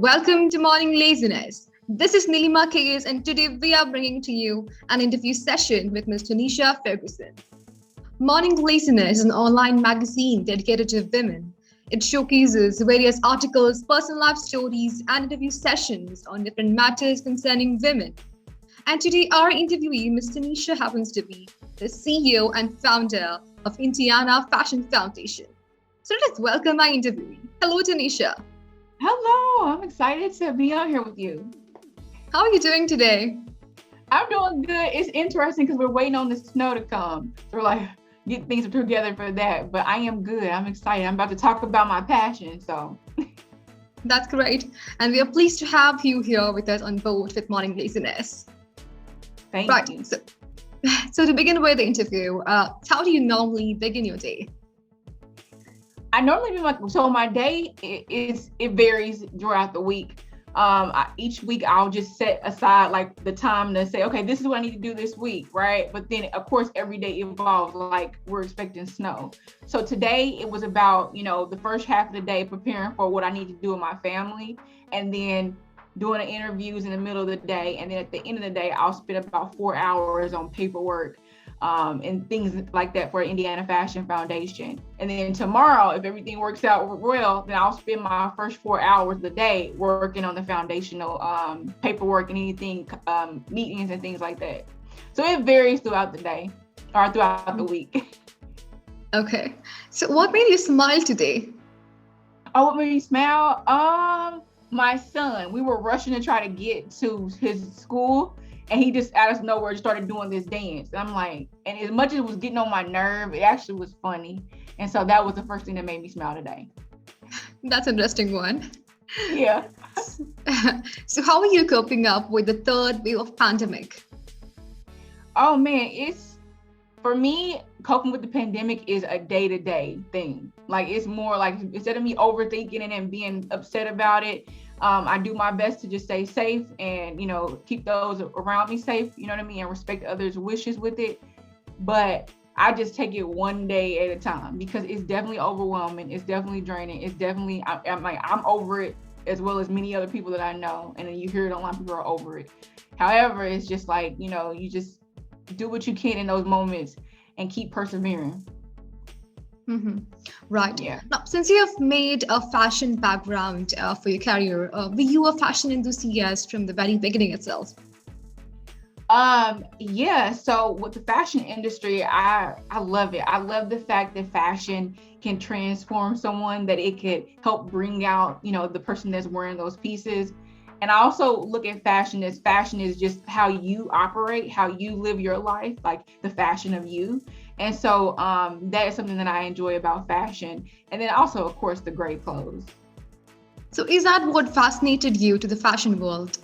Welcome to Morning Laziness. This is Nilima Kayes, and today we are bringing to you an interview session with Ms. Denisha Ferguson. Morning Laziness is an online magazine dedicated to women. It showcases various articles, personal life stories, and interview sessions on different matters concerning women. And today, our interviewee, Ms. Denisha, happens to be the CEO and founder of Indiana Fashion Foundation. So let us welcome our interviewee. Hello, Denisha. Hello, I'm excited to be on here with you. How are you doing today? I'm doing good. It's interesting because we're waiting on the snow to come. So we're like, get things together for that. But I am good. I'm excited. I'm about to talk about my passion. So that's great. And we are pleased to have you here with us on board with Morning Laziness. Thank you. So to begin with the interview, how do you normally begin your day? I normally do so my day it varies throughout the week. Each week I'll just set aside like the time to say, okay, this is what I need to do this week, right? But then of course every day evolves. Like we're expecting snow. So today it was about, the first half of the day preparing for what I need to do with my family, and then doing the interviews in the middle of the day. And then at the end of the day, I'll spend about 4 hours on paperwork and things like that for Indiana Fashion Foundation. And then tomorrow, if everything works out well, then I'll spend my first 4 hours of the day working on the foundational paperwork and anything, meetings and things like that. So it varies throughout the day or throughout the week. Okay. So what made you smile today? Oh, what made me smile? My son. We were rushing to try to get to his school, and he just out of nowhere started doing this dance. And I'm like, and as much as it was getting on my nerve, it actually was funny. And so that was the first thing that made me smile today. That's an interesting one. Yeah. So how are you coping up with the third wave of pandemic? Oh man, for me, coping with the pandemic is a day-to-day thing. Like it's more like, instead of me overthinking it and being upset about it, I do my best to just stay safe and, keep those around me safe, you know what I mean? And respect others' wishes with it. But I just take it one day at a time because it's definitely overwhelming. It's definitely draining. It's definitely, I'm over it as well as many other people that I know. And then you hear it online, people are over it. However, it's just like, you just do what you can in those moments and keep persevering. Mm-hmm. Right. Yeah. Now, since you have made a fashion background for your career, were you a fashion enthusiast from the very beginning itself? Yeah. So with the fashion industry, I love it. I love the fact that fashion can transform someone, that it could help bring out, the person that's wearing those pieces. And I also look at fashion is just how you operate, how you live your life, like the fashion of you. And so that is something that I enjoy about fashion. And then also, of course, the great clothes. So is that what fascinated you to the fashion world?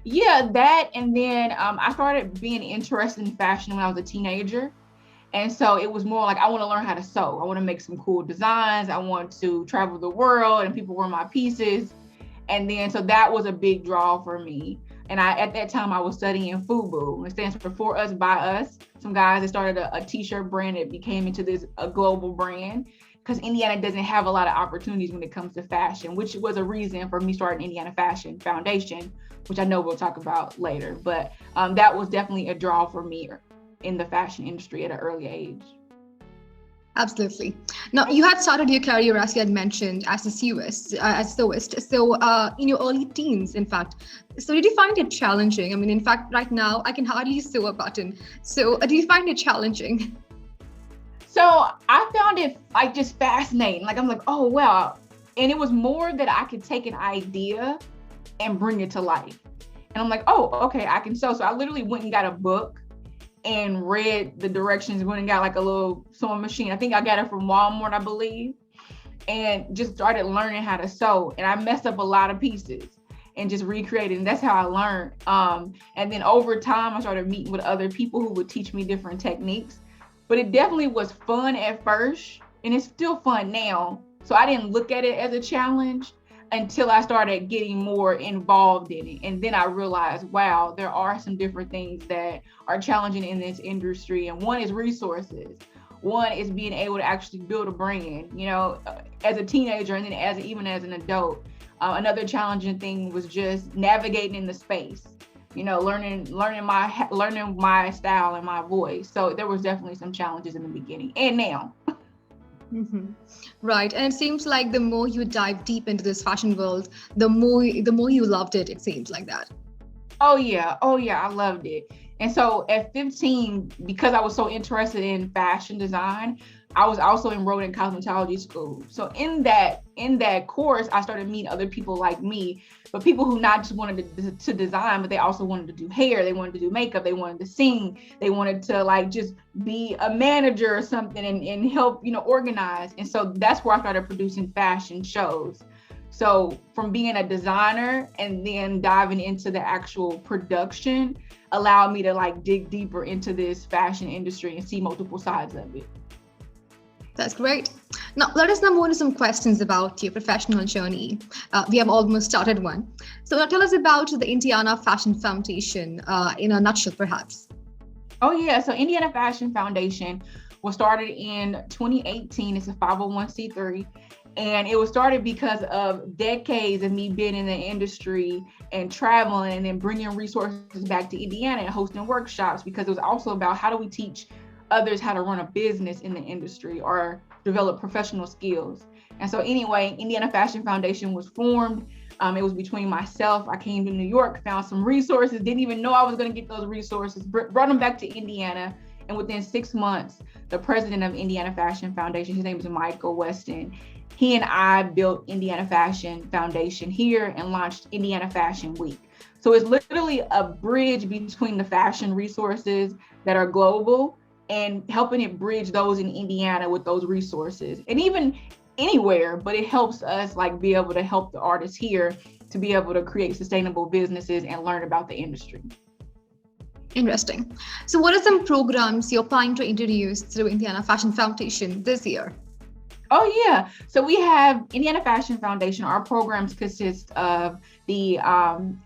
Yeah, that. And then I started being interested in fashion when I was a teenager. And so it was more like, I want to learn how to sew. I want to make some cool designs. I want to travel the world and people wear my pieces. And then, so that was a big draw for me. And at that time, I was studying FUBU. It stands for Us, By Us. Some guys that started a t-shirt brand that became into a global brand, because Indiana doesn't have a lot of opportunities when it comes to fashion, which was a reason for me starting Indiana Fashion Foundation, which I know we'll talk about later. But that was definitely a draw for me in the fashion industry at an early age. Absolutely. Now, you had started your career, as you had mentioned, as a sewist. So in your early teens, in fact. So did you find it challenging? I mean, in fact, right now, I can hardly sew a button. So do you find it challenging? So I found it just fascinating. I'm like, oh, wow. And it was more that I could take an idea and bring it to life. And I'm like, oh, okay, I can sew. So I literally went and got a book and read the directions, went and got a little sewing machine. I think I got it from Walmart, I believe, and just started learning how to sew. And I messed up a lot of pieces and just recreated. And that's how I learned. And then over time, I started meeting with other people who would teach me different techniques. But it definitely was fun at first, and it's still fun now. So I didn't look at it as a challenge until I started getting more involved in it. And then I realized, wow, there are some different things that are challenging in this industry. And one is resources. One is being able to actually build a brand, as a teenager, and then even as an adult. Another challenging thing was just navigating in the space, learning my style and my voice. So there was definitely some challenges in the beginning and now. Mm-hmm. Right. And it seems like the more you dive deep into this fashion world, the more you loved it. It seems like that. Oh yeah, I loved it. And so at 15, because I was so interested in fashion design, I was also enrolled in cosmetology school. So in that course, I started meeting other people like me, but people who not just wanted to design, but they also wanted to do hair, they wanted to do makeup, they wanted to sing, they wanted to like just be a manager or something and help, organize. And so that's where I started producing fashion shows. So from being a designer and then diving into the actual production allowed me to like dig deeper into this fashion industry and see multiple sides of it. That's great. Now, let us now move on to some questions about your professional journey. We have almost started one. So, now tell us about the Indiana Fashion Foundation in a nutshell, perhaps. Oh, yeah. So, Indiana Fashion Foundation was started in 2018. It's a 501c3. And it was started because of decades of me being in the industry and traveling and then bringing resources back to Indiana and hosting workshops, because it was also about how do we teach others how to run a business in the industry or develop professional skills. And so anyway, Indiana Fashion Foundation was formed. It was between myself. I came to New York, found some resources, didn't even know I was going to get those resources, brought them back to Indiana. And within 6 months, the president of Indiana Fashion Foundation, his name is Michael Weston, he and I built Indiana Fashion Foundation here and launched Indiana Fashion Week. So it's literally a bridge between the fashion resources that are global and helping it bridge those in Indiana with those resources and even anywhere, but it helps us like be able to help the artists here to be able to create sustainable businesses and learn about the industry. Interesting. So, what are some programs you're planning to introduce through Indiana Fashion Foundation this year? Oh yeah, so we have Indiana Fashion Foundation. Our programs consist of the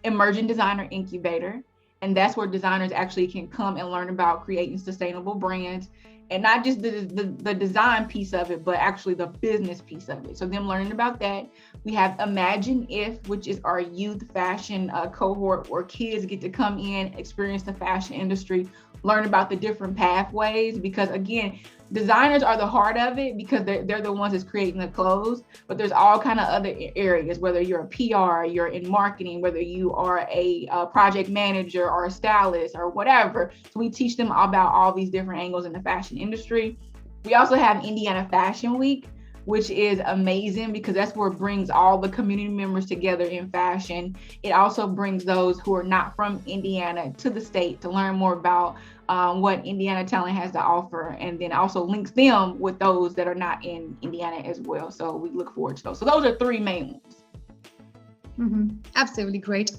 Emerging Designer Incubator, and that's where designers actually can come and learn about creating sustainable brands, and not just the design piece of it, but actually the business piece of it. So them learning about that. We have Imagine If, which is our youth fashion cohort where kids get to come in, experience the fashion industry, learn about the different pathways, because again, designers are the heart of it because they're the ones that's creating the clothes, but there's all kind of other areas, whether you're a PR, you're in marketing, whether you are a project manager or a stylist or whatever. So we teach them about all these different angles in the fashion industry. We also have Indiana Fashion Week, which is amazing because that's where it brings all the community members together in fashion. It also brings those who are not from Indiana to the state to learn more about what Indiana talent has to offer, and then also links them with those that are not in Indiana as well. So we look forward to those. So those are three main ones. Mm-hmm. Absolutely great.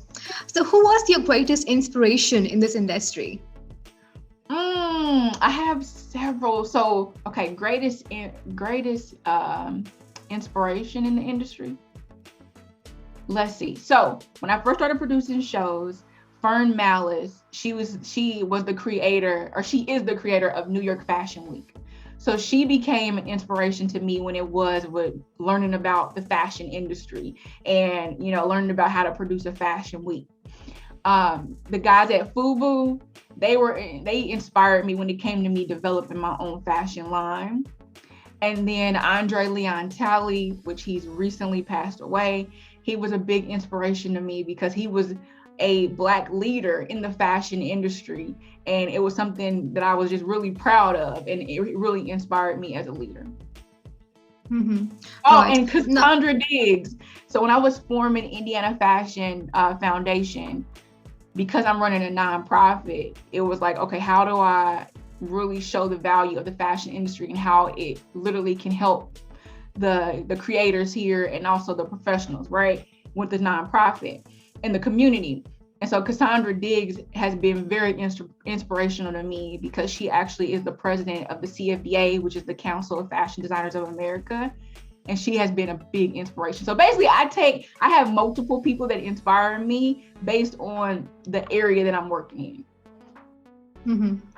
So, who was your greatest inspiration in this industry? I have several. So, okay, greatest inspiration in the industry. Let's see. So, when I first started producing shows, Fern Malice, she was the creator, or she is the creator of New York Fashion Week. So she became an inspiration to me when it was with learning about the fashion industry and learning about how to produce a fashion week. The guys at FUBU, they inspired me when it came to me developing my own fashion line. And then Andre Leon Talley, which he's recently passed away, he was a big inspiration to me because he was a Black leader in the fashion industry. And it was something that I was just really proud of. And it really inspired me as a leader. Mm-hmm. Oh, right. And Cassandra Diggs. So when I was forming Indiana Fashion Foundation, because I'm running a nonprofit, it was like, okay, how do I really show the value of the fashion industry and how it literally can help the creators here and also the professionals, right, with the nonprofit and the community. And so Cassandra Diggs has been very inspirational to me because she actually is the president of the CFDA, which is the Council of Fashion Designers of America. And she has been a big inspiration. So basically I have multiple people that inspire me based on the area that I'm working in.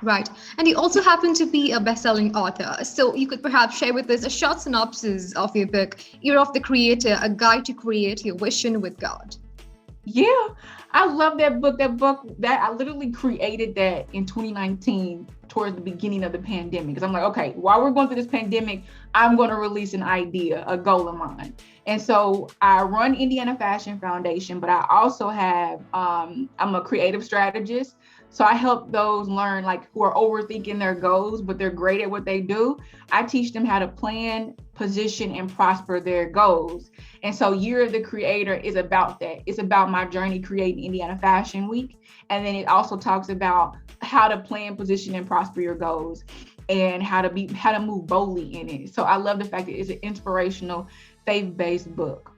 Right. And you also happen to be a best-selling author. So you could perhaps share with us a short synopsis of your book, Year of the Creator, A Guide to Create Your Vision with God. Yeah, I love that book. That book that I literally created that in 2019 towards the beginning of the pandemic. Because I'm like, okay, while we're going through this pandemic, I'm going to release an idea, a goal of mine. And so I run Indiana Fashion Foundation, but I also have, I'm a creative strategist. So I help those learn, like, who are overthinking their goals, but they're great at what they do. I teach them how to plan, position, and prosper their goals. And so Year of the Creator is about that. It's about my journey creating Indiana Fashion Week. And then it also talks about how to plan, position, and prosper your goals, and how to move boldly in it. So I love the fact that it's an inspirational, faith-based book.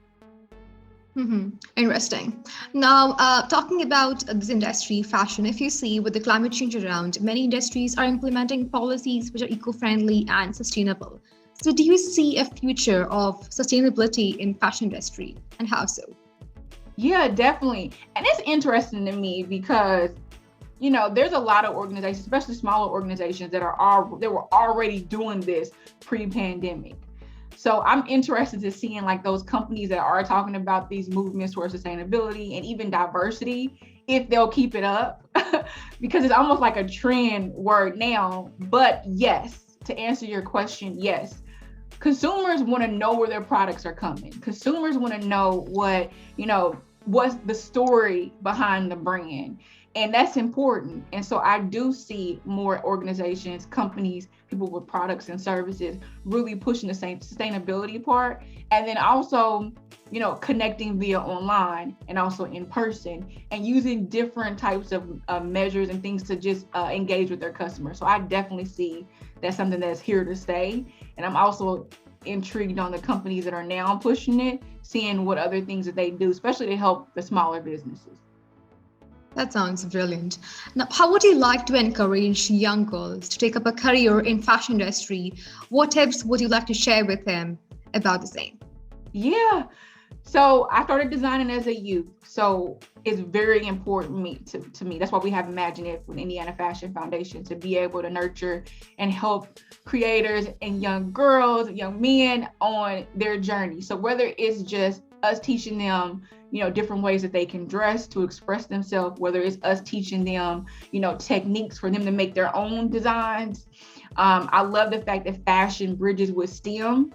Interesting. Now, talking about this industry, fashion, if you see with the climate change around, many industries are implementing policies which are eco-friendly and sustainable. So do you see a future of sustainability in fashion industry, and how so? Yeah, definitely. And it's interesting to me because, there's a lot of organizations, especially smaller organizations, that were already doing this pre-pandemic. So I'm interested to seeing, like, those companies that are talking about these movements towards sustainability and even diversity, if they'll keep it up, because it's almost like a trend word now. But yes, to answer your question, yes, consumers want to know where their products are coming. Consumers want to know what's the story behind the brand. And that's important. And so I do see more organizations, companies, people with products and services really pushing the same sustainability part. And then also, connecting via online and also in person, and using different types of measures and things to just engage with their customers. So I definitely see that's something that's here to stay. And I'm also intrigued on the companies that are now pushing it, seeing what other things that they do, especially to help the smaller businesses. That sounds brilliant. Now, how would you like to encourage young girls to take up a career in fashion industry? What tips would you like to share with them about the same? Yeah. So I started designing as a youth. So it's very important to me. That's why we have Imagine It with Indiana Fashion Foundation, to be able to nurture and help creators and young girls, young men on their journey. So whether it's just us teaching them, different ways that they can dress to express themselves, whether it's us teaching them, techniques for them to make their own designs. I love the fact that fashion bridges with STEM.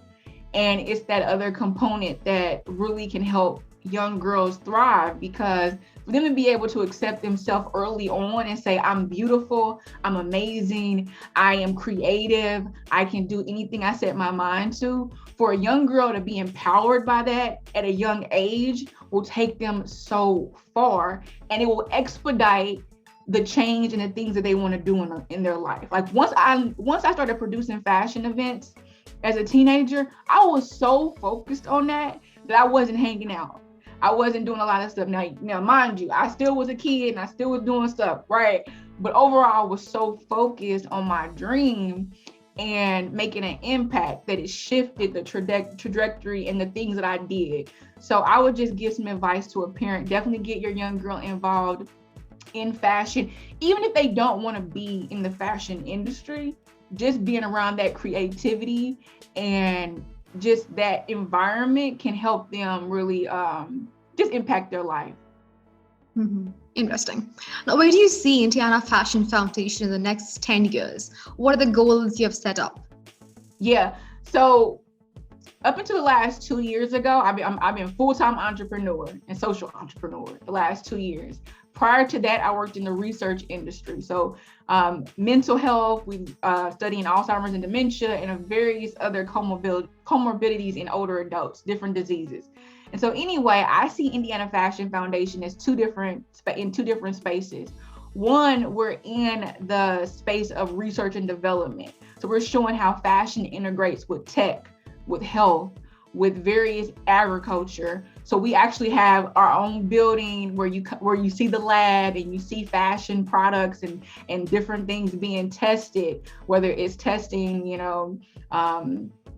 And it's that other component that really can help young girls thrive, because for them to be able to accept themselves early on and say, I'm beautiful, I'm amazing, I am creative, I can do anything I set my mind to. For a young girl to be empowered by that at a young age will take them so far, and it will expedite the change and the things that they want to do in their life. Like once I started producing fashion events as a teenager, I was so focused on that I wasn't hanging out. I wasn't doing a lot of stuff. Now, mind you, I still was a kid and I still was doing stuff, right? But overall, I was so focused on my dream and making an impact that it shifted the trajectory and the things that I did. So I would just give some advice to a parent. Definitely get your young girl involved in fashion, even if they don't want to be in the fashion industry. Just being around that creativity and just that environment can help them really just impact their life. Interesting. Now, where do you see Indiana Fashion Foundation in the next 10 years? What are the goals you have set up? Yeah, so up until the last 2 years ago, I've been full-time entrepreneur and social entrepreneur the last 2 years. Prior to that, I worked in the research industry. So mental health, we studying Alzheimer's and dementia and various other comorbidities in older adults, different diseases. And so anyway, I see Indiana Fashion Foundation as in two different spaces. One, we're in the space of research and development. So we're showing how fashion integrates with tech, with health, with various agriculture. So we actually have our own building where you see the lab and you see fashion products and different things being tested, whether it's testing,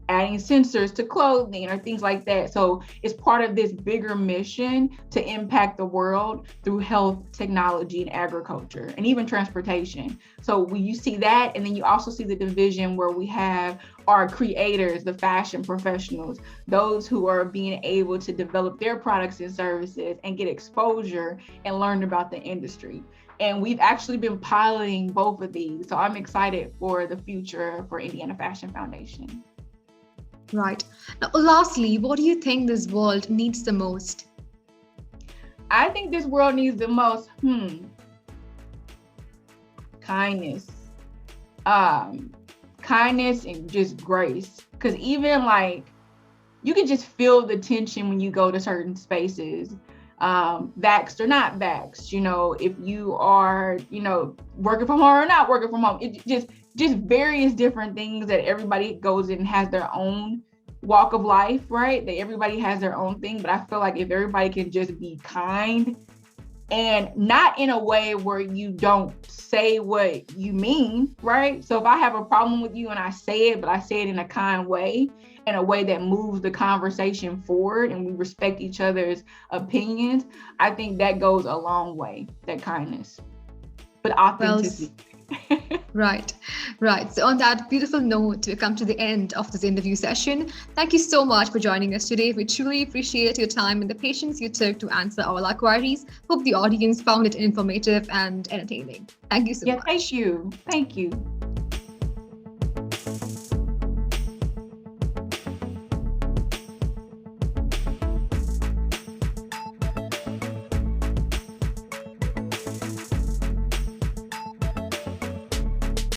adding sensors to clothing or things like that. So it's part of this bigger mission to impact the world through health, technology, and agriculture, and even transportation. So when you see that, and then you also see the division where we have our creators, the fashion professionals, those who are being able to develop their products and services and get exposure and learn about the industry. And we've actually been piloting both of these. So I'm excited for the future for Indiana Fashion Foundation. Right. Now, lastly, what do you think this world needs the most? I think this world needs the most, kindness. Kindness and just grace. Because even like, you can just feel the tension when you go to certain spaces. Vaxxed or not vaxxed, if you are, working from home or not working from home, it just various different things that everybody goes in and has their own walk of life, right? That everybody has their own thing. But I feel like if everybody can just be kind, and not in a way where you don't say what you mean, right? So if I have a problem with you and I say it, but I say it in a kind way, in a way that moves the conversation forward and we respect each other's opinions, I think that goes a long way, that kindness. But authenticity. Right. So on that beautiful note, we come to the end of this interview session. Thank you so much for joining us today. We truly appreciate your time and the patience you took to answer all our queries. Hope the audience found it informative and entertaining. Thank you so much. Thank you.